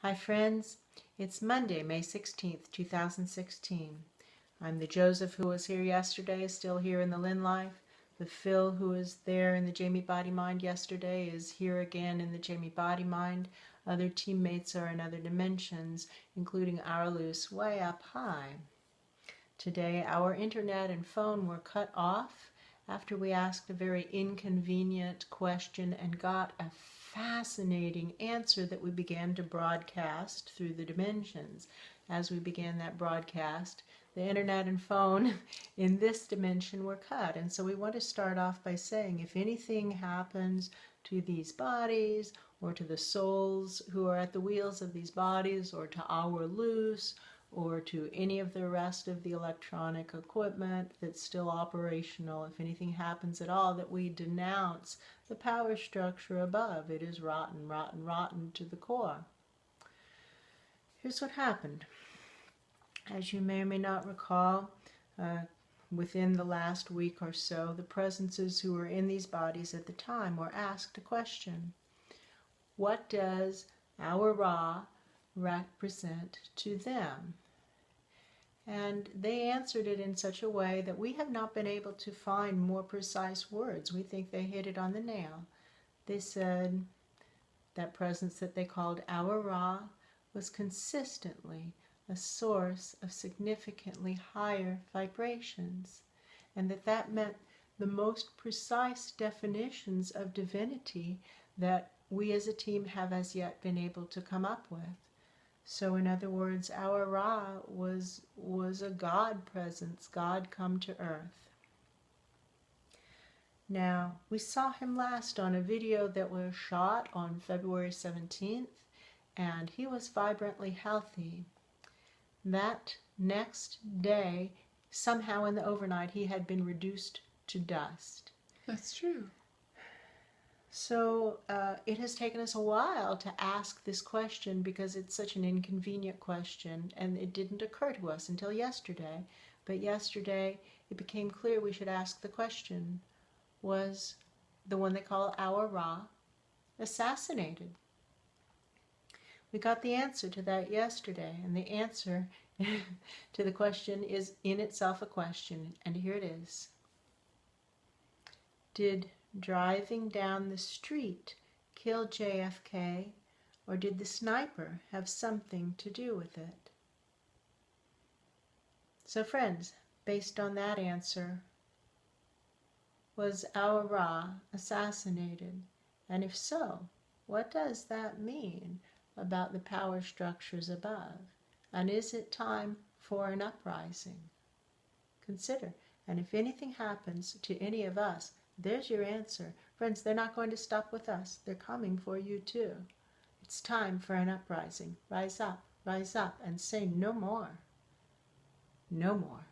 Hi friends, it's Monday, May 16th, 2016. I'm the Joseph who was here yesterday, is still here in the Lynn life. The Phil who was there in the Jamie Body Mind yesterday is here again in the Jamie Body Mind. Other teammates are in other dimensions, including our Luce way up high. Today our internet and phone were cut off after we asked a very inconvenient question and got a fascinating answer that we began to broadcast through the dimensions. As we began that broadcast, the internet and phone in this dimension were cut. And so we want to start off by saying, if anything happens to these bodies or to the souls who are at the wheels of these bodies or to our Luce or to any of the rest of the electronic equipment that's still operational, if anything happens at all, that we denounce the power structure above. It is rotten, rotten, rotten to the core. Here's what happened. As you may or may not recall, within the last week or so, the presences who were in these bodies at the time were asked a question. What does our Ra represent to them? And they answered it in such a way that we have not been able to find more precise words. We think they hit it on the nail. They said that presence that they called our Ra was consistently a source of significantly higher vibrations, and that meant the most precise definitions of divinity that we as a team have as yet been able to come up with. So in other words, our Ra was a God presence, God come to earth. Now, we saw him last on a video that was shot on February 17th, and he was vibrantly healthy. That next day, somehow in the overnight, he had been reduced to dust. That's true. So it has taken us a while to ask this question because it's such an inconvenient question, and it didn't occur to us until yesterday. But yesterday it became clear we should ask the question, was the one they call our Ra assassinated? We got the answer to that yesterday, and the answer to the question is in itself a question, and here it is. Did driving down the street kill JFK, or did the sniper have something to do with it? So friends, based on that answer, was our Ra assassinated? And if so, what does that mean about the power structures above? And is it time for an uprising? Consider, and if anything happens to any of us, there's your answer. Friends, they're not going to stop with us. They're coming for you too. It's time for an uprising. Rise up, and say no more. No more.